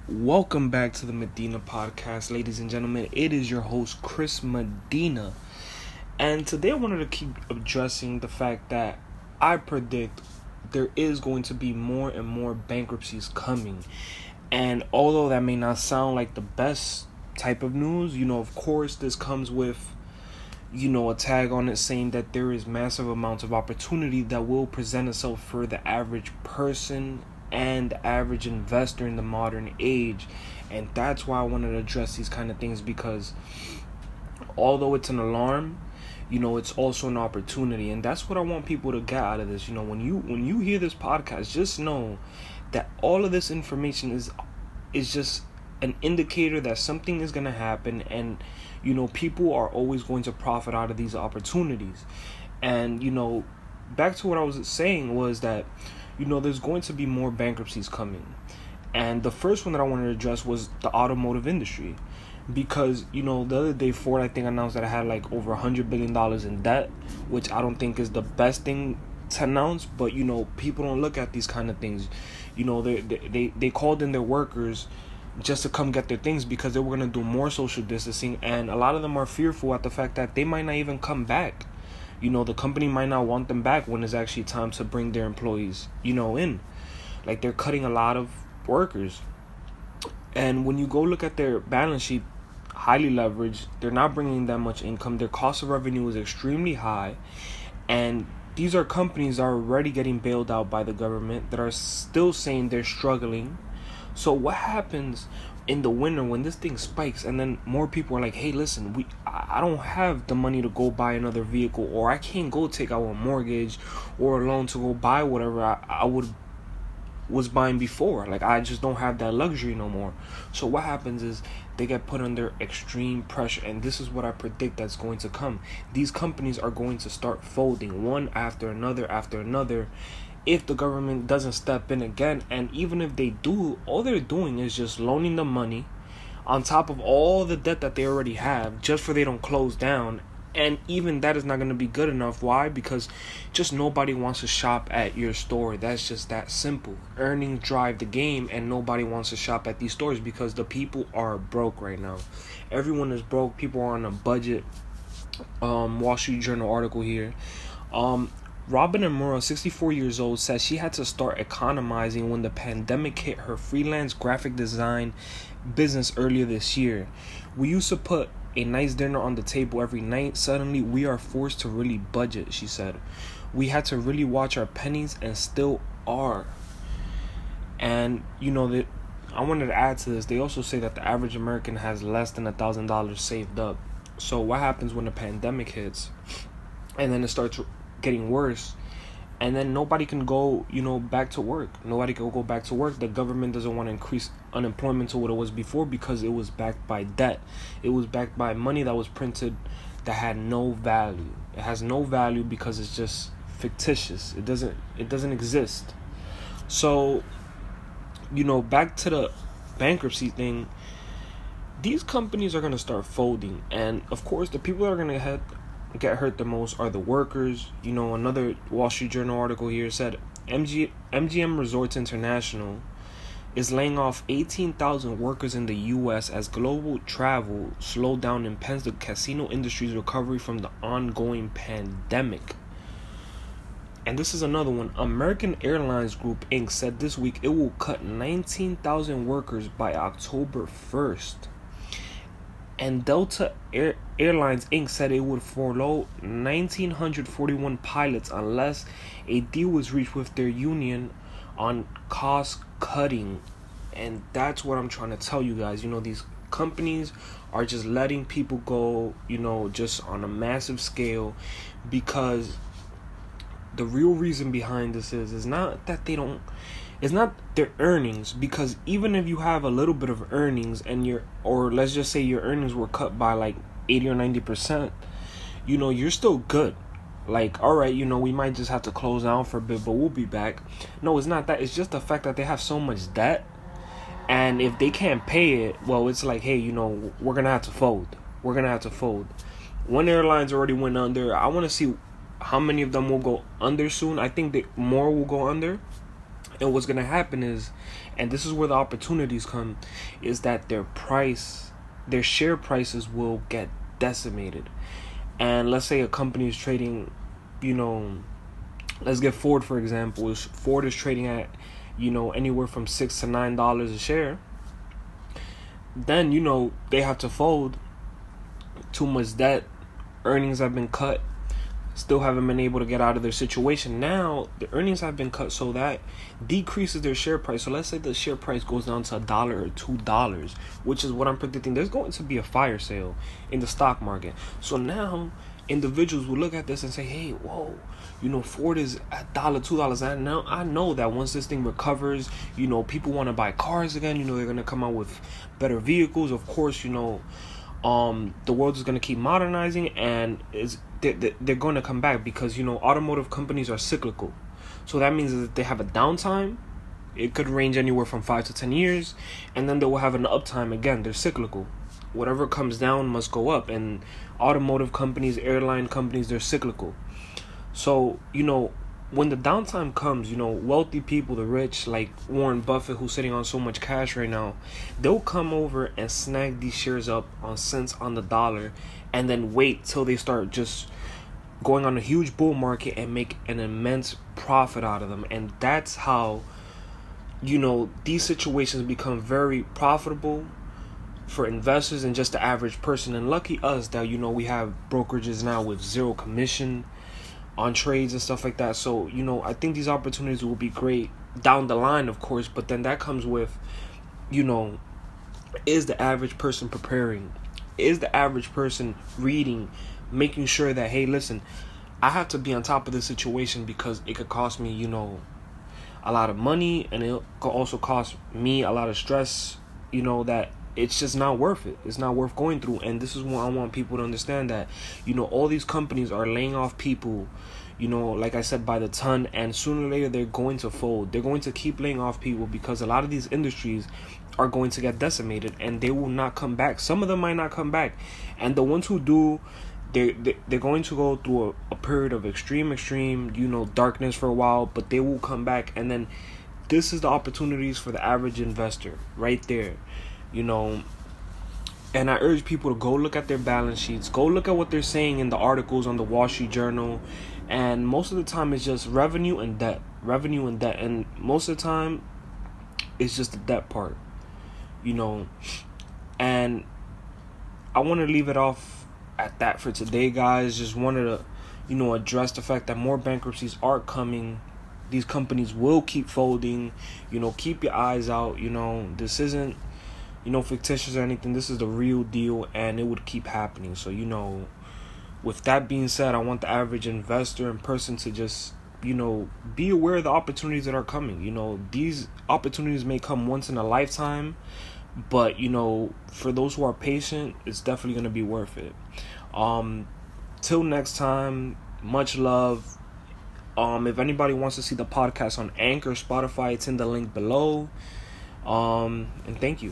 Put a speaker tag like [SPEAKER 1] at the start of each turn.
[SPEAKER 1] Welcome back to the Medina podcast, ladies and gentlemen. It is your host, Chris Medina. And today I wanted to keep addressing the fact that I predict there is going to be more and more bankruptcies coming. And although that may not sound like the best type of news, of course, this comes with, a tag on it saying that there is massive amounts of opportunity that will present itself for the average person and the average investor in the modern age. And that's why I wanted to address these kind of things, because although it's an alarm, it's also an opportunity. And that's what I want people to get out of this. When you hear this podcast, just know that all of this information is just an indicator that something is going to happen, and people are always going to profit out of these opportunities. And back to what I was saying was that there's going to be more bankruptcies coming. And the first one that I wanted to address was the automotive industry. Because, the other day Ford, I think, announced that it had like over $100 billion in debt, which I don't think is the best thing to announce. But, people don't look at these kind of things. They called in their workers just to come get their things because they were going to do more social distancing. And a lot of them are fearful at the fact that they might not even come back. The company might not want them back when it's actually time to bring their employees, in. Like, they're cutting a lot of workers. And when you go look at their balance sheet, highly leveraged, they're not bringing that much income. Their cost of revenue is extremely high. And these are companies that are already getting bailed out by the government that are still saying they're struggling. So what happens in the winter when this thing spikes and then more people are like, hey, listen, I don't have the money to go buy another vehicle, or I can't go take out a mortgage or a loan to go buy whatever I was buying before. Like, I just don't have that luxury no more. So what happens is they get put under extreme pressure, and this is what I predict that's going to come. These companies are going to start folding one after another if the government doesn't step in again. And even if they do, all they're doing is just loaning them money on top of all the debt that they already have, just for they don't close down. And even that is not going to be good enough. Why? Because just nobody wants to shop at your store. That's just that simple. Earnings drive the game, and nobody wants to shop at these stores because the people are broke right now. Everyone is broke. People are on a budget. Wall Street Journal article here. Robin Amuro, 64 years old, says she had to start economizing when the pandemic hit her freelance graphic design business earlier this year. We used to put a nice dinner on the table every night. Suddenly, we are forced to really budget, she said. We had to really watch our pennies, and still are. And, I wanted to add to this. They also say that the average American has less than $1,000 saved up. So what happens when the pandemic hits and then it starts getting worse, and then nobody can go, back to work. Nobody can go back to work. The government doesn't want to increase unemployment to what it was before because it was backed by debt. It was backed by money that was printed that had no value. It has no value because it's just fictitious. It doesn't exist. So, back to the bankruptcy thing. These companies are going to start folding, and of course the people that are going to get hurt the most are the workers. Another Wall Street Journal article here said MGM Resorts International is laying off 18,000 workers in the U.S. as global travel slowed down impends the casino industry's recovery from the ongoing pandemic. And this is another one. American Airlines Group Inc. said this week it will cut 19,000 workers by October 1st. And Delta Airlines Inc. said it would furlough 1,941 pilots unless a deal was reached with their union on cost cutting. And that's what I'm trying to tell you guys. These companies are just letting people go, just on a massive scale, because the real reason behind this is not that it's not their earnings, because even if you have a little bit of earnings and or let's just say your earnings were cut by like 80 or 90%, you're still good. Like, all right, we might just have to close down for a bit, but we'll be back. No, it's not that. It's just the fact that they have so much debt, and if they can't pay it, well, it's like, hey, we're going to have to fold. One airline's already went under. I want to see how many of them will go under soon. I think that more will go under. And what's going to happen is, and this is where the opportunities come, is that their share prices will get decimated. And let's say a company is trading, let's get Ford for example. Ford is trading at, anywhere from $6 to $9 a share. Then, they have to fold. Too much debt, earnings have been cut, still haven't been able to get out of their situation. Now the earnings have been cut, so that decreases their share price. So let's say the share price goes down to $1 or $2, which is what I'm predicting. There's going to be a fire sale in the stock market. So now individuals will look at this and say, hey, whoa, Ford is at $2. I know that once this thing recovers, people want to buy cars again. They're going to come out with better vehicles. Of course, the world is going to keep modernizing, and they're going to come back because, automotive companies are cyclical. So that means that they have a downtime. It could range anywhere from 5 to 10 years, and then they will have an uptime again. They're cyclical. Whatever comes down must go up, and automotive companies, airline companies, they're cyclical. So, when the downtime comes, wealthy people, the rich, like Warren Buffett, who's sitting on so much cash right now, they'll come over and snag these shares up on cents on the dollar, and then wait till they start just going on a huge bull market and make an immense profit out of them. And that's how, these situations become very profitable for investors and just the average person. And lucky us that, we have brokerages now with zero commission on trades and stuff like that. So, I think these opportunities will be great down the line, of course, but then that comes with, is the average person preparing? Is the average person reading, making sure that, hey, listen, I have to be on top of this situation because it could cost me, a lot of money, and it could also cost me a lot of stress, that it's just not worth it. It's not worth going through. And this is what I want people to understand, that, all these companies are laying off people, like I said, by the ton, and sooner or later they're going to fold. They're going to keep laying off people because a lot of these industries are going to get decimated, and they will not come back. Some of them might not come back, and the ones who do, they're going to go through a period of extreme, darkness for a while, but they will come back. And then this is the opportunities for the average investor right there. And I urge people to go look at their balance sheets, go look at what they're saying in the articles on the Wall Street Journal, and most of the time it's just revenue and debt, and most of the time it's just the debt part, and I want to leave it off at that for today, guys. Just wanted to, address the fact that more bankruptcies are coming. These companies will keep folding, keep your eyes out, this isn't, fictitious or anything. This is the real deal, and it would keep happening. So, with that being said, I want the average investor and person to just, be aware of the opportunities that are coming. These opportunities may come once in a lifetime, but, for those who are patient, it's definitely going to be worth it. Till next time, much love. If anybody wants to see the podcast on Anchor, Spotify, it's in the link below. And thank you.